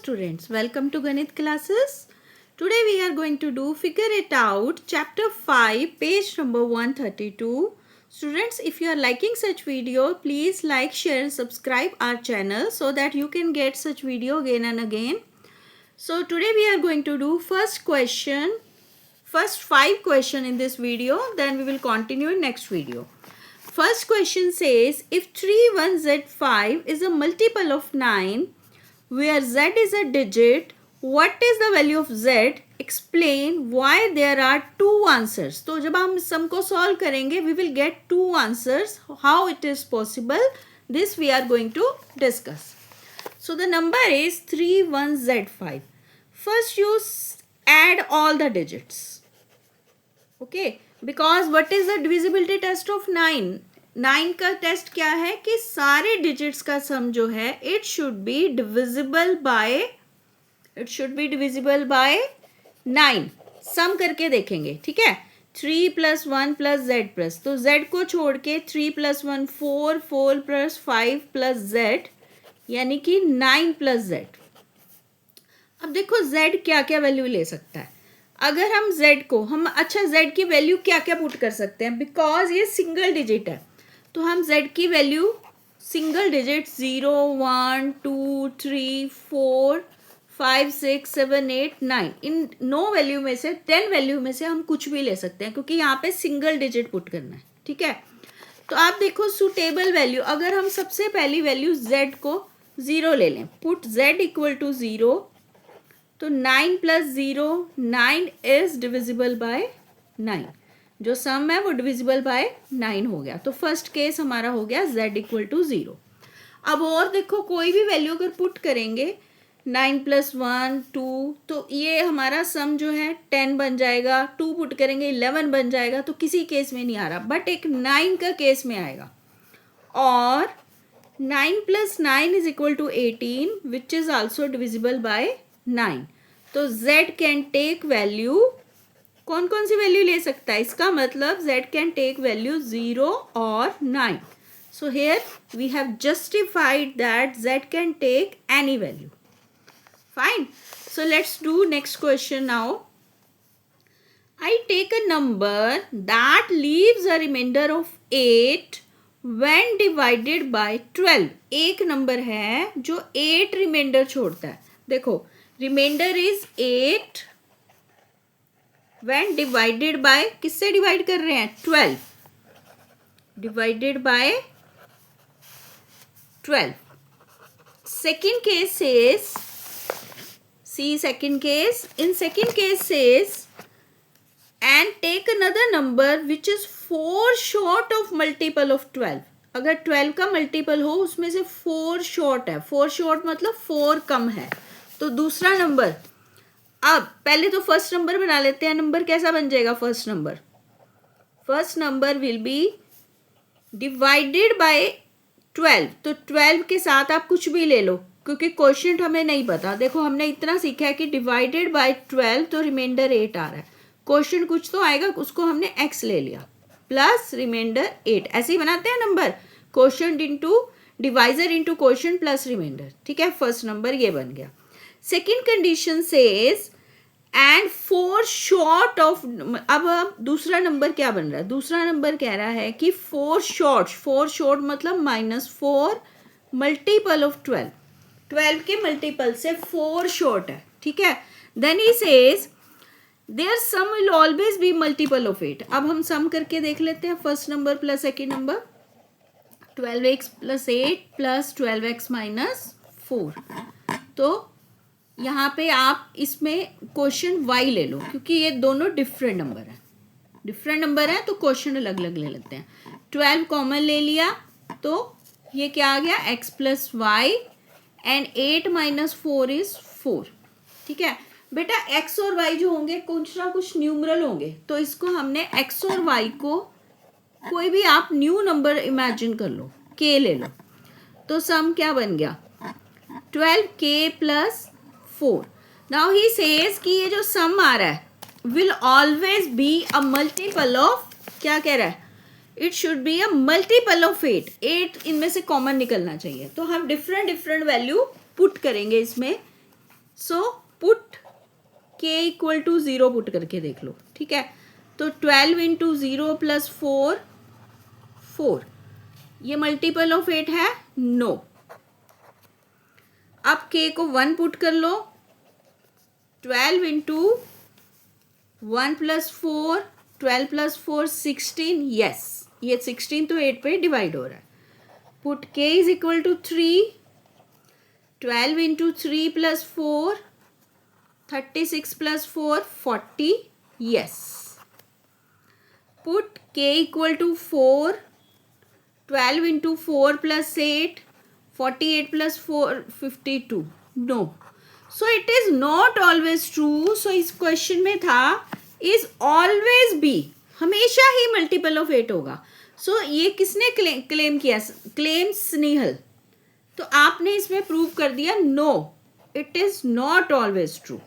students, welcome to Ganit classes. Today we are going to do Figure It Out chapter 5 page number 132. Students, if you are liking such video, please like, share and subscribe our channel so that you can get such video again and again. So today we are going to do first 5 question in this video, then we will continue in next video. First question says, if 31z5 is a multiple of 9, where z is a digit, what is the value of z? Explain why there are two answers. तो जब हम sum को solve करेंगे, we will get two answers. How it is possible? This we are going to discuss. So the number is 31z5. First you add all the digits. Okay, because what is the divisibility test of 9? 9 का test क्या है कि सारे digits का सम जो है it should be divisible by 9. सम करके देखेंगे, ठीक है. 3 + 1 + z प्लस, तो z को छोड़ के 3 + 1 4, 4 + 5 + z, यानी कि 9 + z. अब देखो z क्या क्या वैल्यू ले सकता है. अगर हम z को z की वैल्यू क्या क्या पुट कर सकते हैं, बिकॉज ये सिंगल डिजिट है, तो हम z की वैल्यू सिंगल डिजिट 0, 1, 2, 3, 4, 5, 6, 7, 8, 9 इन 9 वैल्यू में से 10 वैल्यू में से हम कुछ भी ले सकते हैं, क्योंकि यहाँ पे सिंगल डिजिट पुट करना है, ठीक है. तो आप देखो सुटेबल वैल्यू, अगर हम सबसे पहली वैल्यू z को 0 ले लें, पुट z = 0, तो 9 + 0 9 इज डिविजिबल बाय 9. जो सम है वो डिविजिबल बाय 9 हो गया. तो फर्स्ट केस हमारा हो गया z = 0. अब और देखो कोई भी वैल्यू अगर पुट करेंगे 9 + 1 2, तो ये हमारा सम जो है 10 बन जाएगा. 2 पुट करेंगे 11 बन जाएगा. तो किसी केस में नहीं आ रहा, बट एक 9 का केस में आएगा. और 9 + 9 = 18 which is also divisible by 9. तो z कैन टेक वैल्यू, कौन कौन सी वैल्यू ले सकता है, इसका मतलब z कैन टेक वैल्यू 0 और 9. So here we have justified that z can take any value. Fine. So let's do next question now. I take a number that leaves a remainder of 8 when divided by 12. एक number है जो 8 reminder छोड़ता है. देखो remainder is 8 when divided by, किससे divide कर रहे हैं, 12 divided by 12. Second case says, see second case, in second case says, and take another number which is 4 short of multiple of 12. अगर 12 का मल्टीपल हो उसमें से 4 शॉर्ट है. 4 शॉर्ट मतलब 4 कम है. तो दूसरा नंबर, अब पहले तो फर्स्ट नंबर बना लेते हैं. नंबर कैसा बन जाएगा, first number will be divided by 12. तो 12 के साथ आप कुछ भी ले लो, क्योंकि क्वोशिएंट हमें नहीं पता. देखो हमने इतना सीखा है कि डिवाइडेड बाय 12, तो रिमाइंडर 8 आ रहा है. क्वोशिएंट कुछ तो आएगा, उसको हमने x ले लिया, प्लस रिमाइंडर 8. ऐसे ही बनाते हैं number, quotient into divisor into quotient plus remainder, ठीक है. फर्स्ट नंबर ये बन गया. Second condition says and 4 short of, अब दूसरा नंबर क्या बन रहा है, दूसरा नंबर कह रहा है कि 4 शॉर्ट मतलब -4 मल्टीपल ऑफ 12 के मल्टीपल से 4 शॉर्ट है, ठीक है. Then he says there sum will always be multiple of 8. अब हम सम करके देख लेते हैं. First number plus second number, 12x + 8 + 12x - 4. तो यहाँ पे आप इसमें क्वोशिएंट y ले लो, क्योंकि ये दोनों डिफरेंट नंबर है, तो क्वोशिएंट अलग अलग ले लेते हैं. 12 कॉमन ले लिया, तो ये क्या आ गया, x + y एंड 8 - 4 इज 4, ठीक है. बेटा x और y जो होंगे कुछ ना कुछ न्यूमरल होंगे, तो इसको हमने x और y को कोई भी आप न्यू नंबर इमेजिन कर लो, k ले लो. तो सम क्या बन गया, 12k + 4. Now he says कि ये जो सम आ रहा है will always be a multiple of, क्या कह रहा है, it should be a multiple of 8. 8 इनमें से कॉमन निकलना चाहिए. तो हम डिफरेंट वैल्यू पुट करेंगे इसमें so put k equal to 0 put करके देख लो, ठीक है। तो 12 इंटू 0 प्लस 4, 4, ये मल्टीपल ऑफ 8 है? नो। अब k को 1 पुट कर लो, 12 इंटू 1 प्लस 4, 12 प्लस 4 16, यस, ये 16 तो 8 पे डिवाइड हो रहा है। Put k is equal to 3, 12 into 3 plus 4, 36 plus 4 40, yes. Put k equal to 4, 12 into 4 plus 8, 48 plus 4 52, no. So it is not always true. सो इस क्वेश्चन में था इज ऑलवेज बी, हमेशा ही मल्टीपल ऑफ 8 होगा। सो ये किसने क्लेम किया? क्लेम स्नेहल। तो आपने इसमें प्रूव कर दिया no, it is not always true.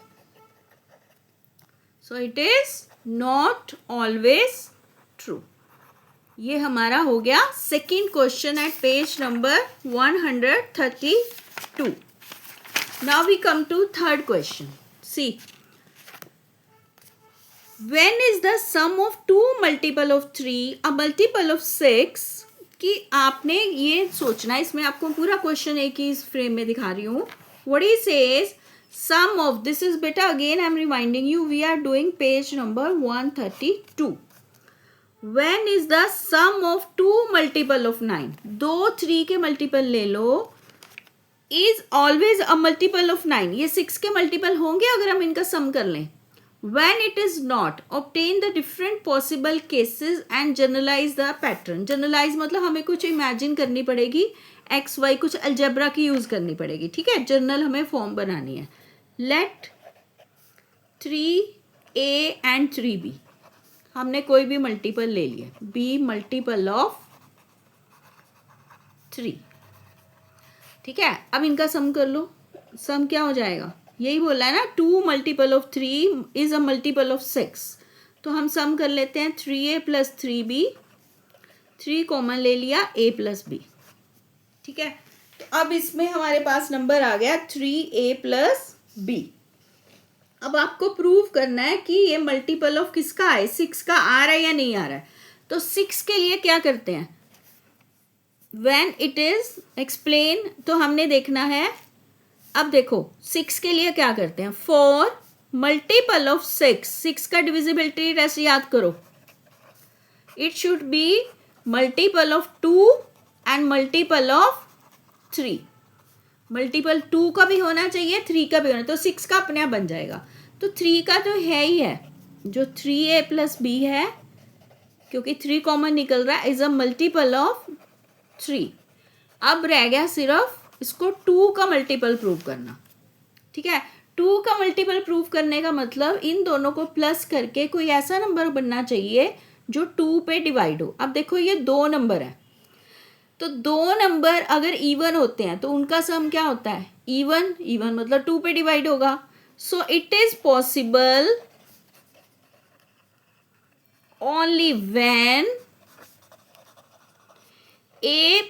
So it is not always true. ये हमारा हो गया second question at page number 132। Now we come to third question. See, when is the sum of 2 multiple of 3 a multiple of 6? कि आपने ये सोचना है, इसमें आपको पूरा क्वेश्चन एक ही इस फ्रेम में दिखा रही हूँ। What he says, sum of, this is beta again I am reminding you, we are doing page number 132. When is the sum of 2 multiple of 9? दो 3 के मल्टीपल ले लो, is always a multiple of 9, ये 6 के multiple होंगे अगर हम इनका सम कर लें। When it is not, obtain the different possible cases and generalize the pattern. Generalize मतलब हमें कुछ imagine करनी पड़ेगी, x y कुछ अलजेब्रा की यूज करनी पड़ेगी, ठीक है। जर्नल हमें फॉर्म बनानी है। Let 3a and 3b, हमने कोई भी मल्टीपल ले लिए, b मल्टीपल ऑफ 3, ठीक है। अब इनका सम कर लो, सम क्या हो जाएगा? यही बोला है ना, 2 multiple of 3 is a multiple of 6। तो हम सम कर लेते हैं 3a प्लस 3b, 3 कॉमन ले लिया, a प्लस b, ठीक है। तो अब इसमें हमारे पास नंबर आ गया 3a प्लस b। अब आपको प्रूव करना है कि ये मल्टीपल ऑफ किसका है, 6 का आ रहा है या नहीं आ रहा है। तो 6 के लिए क्या करते हैं, when it is explain, तो हमने देखना है। अब देखो 6 के लिए क्या करते हैं, 4 मल्टीपल ऑफ 6, 6 का डिविजिबिलिटी रेस्ट याद करो, it should be multiple of 2 and multiple of 3। Multiple 2 का भी होना चाहिए, 3 का भी होना, तो 6 का अपने आप बन जाएगा। तो 3 का तो है ही है, जो 3a प्लस b है, क्योंकि 3 कॉमन निकल रहा है, इज अ मल्टीपल ऑफ 3। अब रह गया सिर्फ इसको 2 का मल्टीपल प्रूव करना, ठीक है। 2 का मल्टीपल प्रूव करने का मतलब इन दोनों को प्लस करके कोई ऐसा नंबर बनना चाहिए जो 2 पे डिवाइड हो। अब देखो ये 2 नंबर है, तो 2 नंबर अगर इवन होते हैं तो उनका सम क्या होता है, इवन। इवन मतलब 2 पे डिवाइड होगा। So it is possible only when a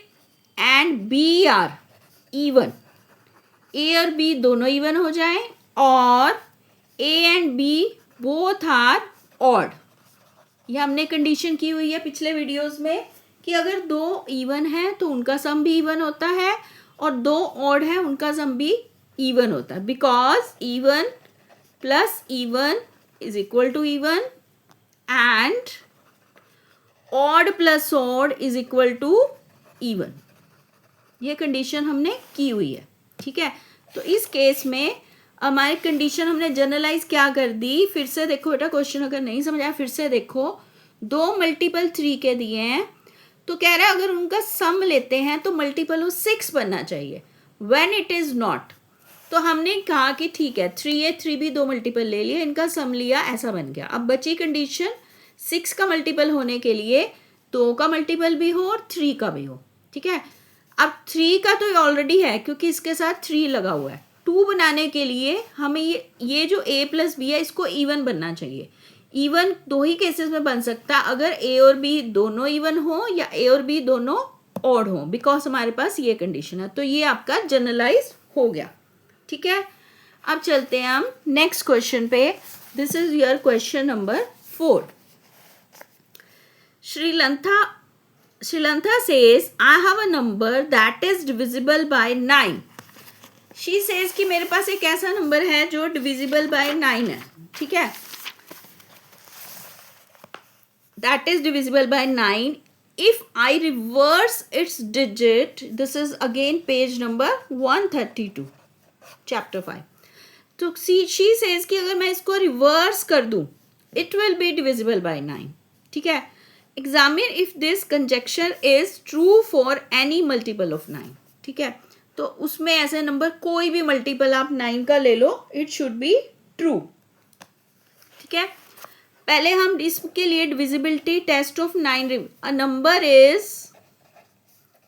and b are even, A और बी दोनों इवन हो जाए, और A and B both are odd. ये हमने कंडीशन की हुई है पिछले वीडियोस में कि अगर 2 इवन है तो उनका सम भी इवन होता है, और 2 ऑड है उनका सम भी इवन होता है, because even plus even is equal to even and odd plus odd is equal to even. ये कंडीशन हमने की हुई है, ठीक है। तो इस केस में हमारी कंडीशन हमने जनरलाइज क्या कर दी, फिर से देखो बेटा, क्वेश्चन अगर नहीं समझ आया फिर से देखो। 2 मल्टीपल 3 के दिए हैं, तो कह रहा है अगर उनका सम लेते हैं तो मल्टीपल ऑफ 6 बनना चाहिए। व्हेन इट इज नॉट, तो हमने कहा कि ठीक है 3a 3b 2 मल्टीपल ले लिए, इनका सम लिया, ऐसा बन गया। अब बची कंडीशन 6 का मल्टीपल होने के लिए 2 का मल्टीपल भी हो और 3 का भी हो, ठीक है। अब 3 का तो ऑलरेडी है क्योंकि इसके साथ 3 लगा हुआ है। 2 बनाने के लिए हमें ये जो a प्लस बी है इसको इवन बनना चाहिए। इवन 2 ही केसेस में बन सकता है, अगर a और b दोनों इवन हो या a और b दोनों ऑड हो, बिकॉज हमारे पास ये कंडीशन है। तो ये आपका जनरलाइज हो गया, ठीक है। अब चलते हैं हम नेक्स्ट क्वेश्चन पे. This is your question number 4. Srilantha says, I have a number that is divisible by 9. She says कि मेरे पास एक ऐसा नंबर है जो divisible by 9 है. ठीक है, that is divisible by 9. If I reverse its digit, this is again page number 132, chapter 5. तो she says कि अगर मैं इसको रिवर्स कर दूं, it will be divisible by 9. ठीक है, examine if this conjecture is true for any multiple of 9. ठीक है, तो उसमें ऐसे नंबर कोई भी मल्टीपल आप 9 का ले लो, it should be true. ठीक है, पहले हम इसके लिए divisibility test of 9. A number is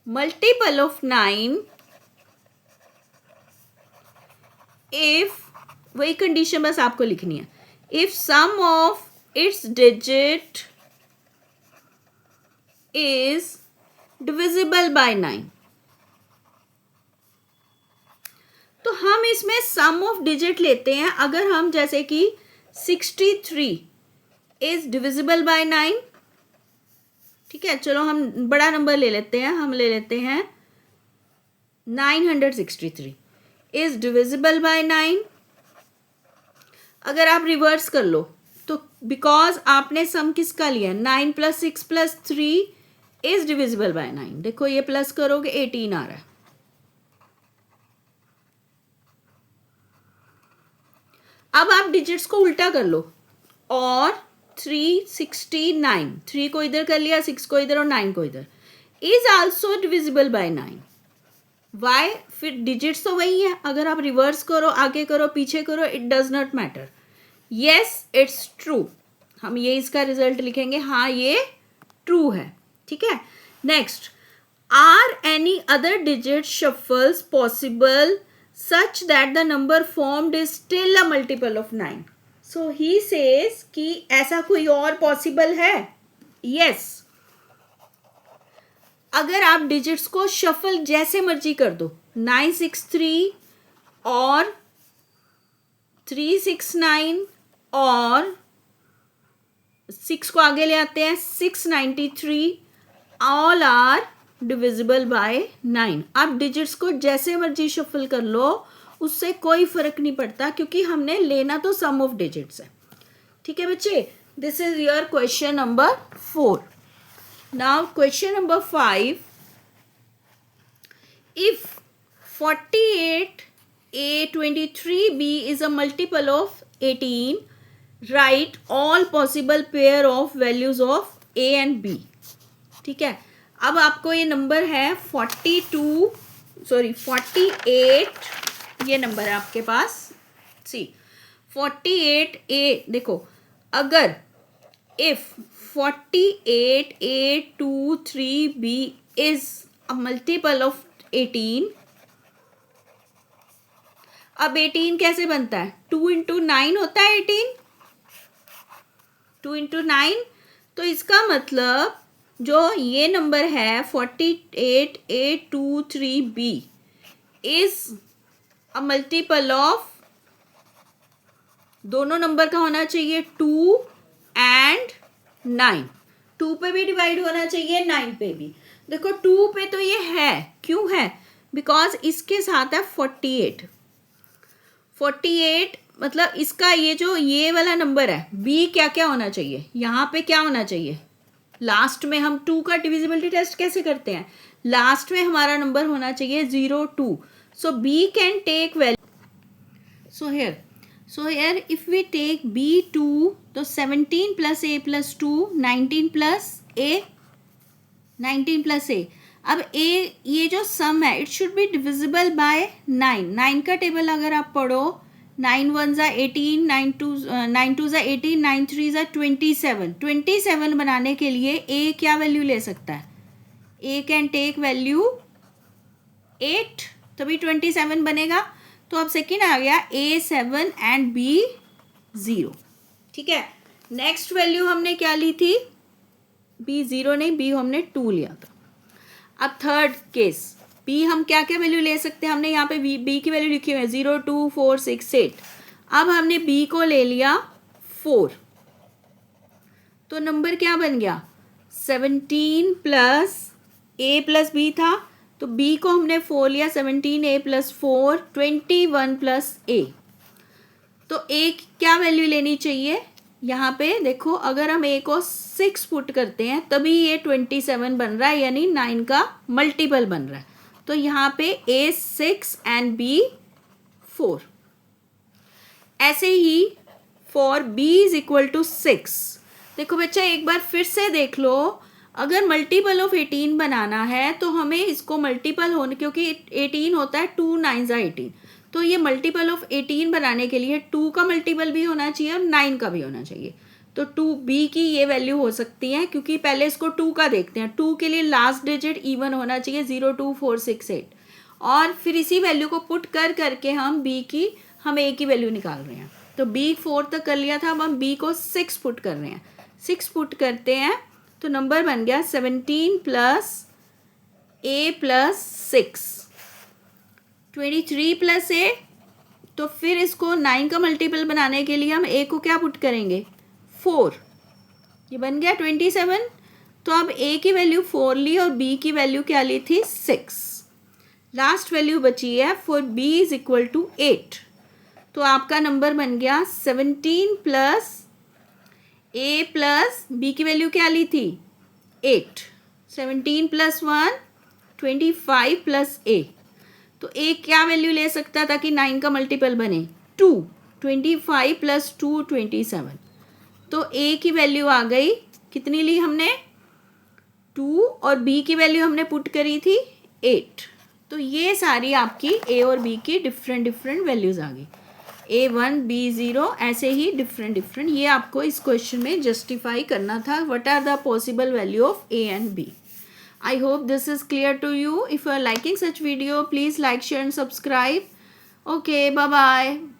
multiple of 9 if, वही कंडीशन बस आपको लिखनी है, if sum of its digit is divisible by 9. तो हम इसमें सम ऑफ डिजिट लेते हैं. अगर हम जैसे कि 63 इज डिविजिबल बाय 9. ठीक है, चलो हम बड़ा नंबर ले लेते हैं, हम ले लेते हैं 963 इज डिविजिबल बाय 9. अगर आप रिवर्स कर लो तो बिकॉज आपने सम किसका लिया, 9 + 6 + 3 इज डिविजिबल बाय 9. देखो ये प्लस करोगे 18 आ रहा है. अब आप डिजिट्स को उल्टा कर लो और 369, 3 को इधर कर लिया, 6 को इधर और 9 को इधर, is also divisible by 9. Why, फिर डिजिट्स तो वही है. अगर आप रिवर्स करो, आगे करो, पीछे करो, it does not matter. Yes, it's true. हम ये इसका रिजल्ट लिखेंगे, हाँ ये ट्रू है. ठीक है, next, are any other digit shuffles possible such that the number formed is still a multiple of 9. So he says कि ऐसा कोई और पॉसिबल है. yes, अगर आप डिजिट्स को शफल जैसे मर्जी कर दो, 963 और 369 और 6 को आगे ले आते हैं 693, ऑल आर डिविजिबल बाय 9. आप डिजिट्स को जैसे मर्जी शफल कर लो, उससे कोई फर्क नहीं पड़ता, क्योंकि हमने लेना तो सम ऑफ डिजिट्स है. ठीक है बच्चे, this is your question number 4. Now question number 5. If 48A23B is a multiple of 18, right all possible pair of values of A and B. ठीक है, अब आपको ये नंबर है 48, ये नंबर है आपके पास. सी 48A, देखो अगर if 48A23B is a multiple of 18. अब 18 कैसे बनता है, 2 × 9 होता है 18, 2 × 9. तो इसका मतलब जो ये नंबर है 48A23B is a multiple of, दोनों नंबर का होना चाहिए 2 and 9. 2 पे भी डिवाइड होना चाहिए, 9 पे भी. देखो 2 पे तो ये है, क्यों है, बिकॉज इसके साथ है 48 मतलब इसका ये जो ये वाला नंबर है B, क्या क्या होना चाहिए, यहाँ पे क्या होना चाहिए, लास्ट में हम 2 का डिविजिबिलिटी टेस्ट कैसे करते हैं, लास्ट में हमारा नंबर होना चाहिए 0, 2. So B can take value. So here if we take B2, तो 17 + A + 2, 19 + A. अब A ये जो सम है, it should be divisible by 9. 9 का टेबल अगर आप पढ़ो, 9 × 1 = 18, 9 × 2 = 18, 9 × 3 = 27. 27 बनाने के लिए A क्या वैल्यू ले सकता है, A कैन टेक वैल्यू 8, तभी 27 बनेगा. तो अब सेकेंड आ गया A 7 and B 0. ठीक है, नेक्स्ट वैल्यू हमने क्या ली थी, B 0 नहीं, B हमने 2 लिया था. अब थर्ड केस, बी हम क्या क्या वैल्यू ले सकते हैं, हमने यहाँ पे बी की वैल्यू लिखी हुई है 0 2 4 6 8। अब हमने बी को ले लिया 4, तो नंबर क्या बन गया 17 प्लस ए प्लस बी था, तो बी को हमने 4 लिया, 17 ए प्लस 4 21 प्लस ए। तो ए क्या वैल्यू लेनी चाहिए, यहाँ पे देखो अगर हम ए को 6 पुट करते हैं तभी ये 27 बन रहा है, यानी 9 का मल्टीपल बन रहा है। तो यहाँ पे ए 6 एंड बी 4। ऐसे ही for B is equal to 6। देखो बच्चा एक बार फिर से देख लो, अगर मल्टीपल ऑफ 18 बनाना है तो हमें इसको मल्टीपल होने, क्योंकि 18 होता है 2 9 18, तो ये मल्टीपल ऑफ 18 बनाने के लिए 2 का मल्टीपल भी होना चाहिए और 9 का भी होना चाहिए। तो 2 बी की ये वैल्यू हो सकती है, क्योंकि पहले इसको 2 का देखते हैं। 2 के लिए लास्ट डिजिट इवन होना चाहिए 0 2 4 6 8, और फिर इसी वैल्यू को पुट कर करके हम ए की वैल्यू निकाल रहे हैं। तो बी 4 तक कर लिया था, अब हम बी को 6 पुट कर रहे हैं। 6 पुट करते हैं तो नंबर बन गया 17 प्लस ए प्लस 6 23 प्लस ए। तो फिर इसको 9 का मल्टीपल बनाने के लिए हम ए को क्या पुट करेंगे 4, ये बन गया 27। तो अब ए की वैल्यू 4 ली और बी की वैल्यू क्या ली थी 6। लास्ट वैल्यू बची है for B is equal to 8। तो आपका नंबर बन गया 17 प्लस ए प्लस बी की वैल्यू क्या ली थी 8, 17 प्लस 1 25 प्लस ए। तो ए क्या वैल्यू ले सकता था कि 9 का मल्टीपल बने 2, 25 प्लस 2 27। तो ए की वैल्यू आ गई, कितनी ली हमने 2, और बी की वैल्यू हमने पुट करी थी 8। तो ये सारी आपकी ए और बी की डिफरेंट वैल्यूज़ आ गई, A1 B0, ऐसे ही डिफरेंट। ये आपको इस क्वेश्चन में जस्टिफाई करना था, what are the possible value of A and B। I hope this is clear to you. If you are liking such video, please like, share and subscribe. Okay, bye bye.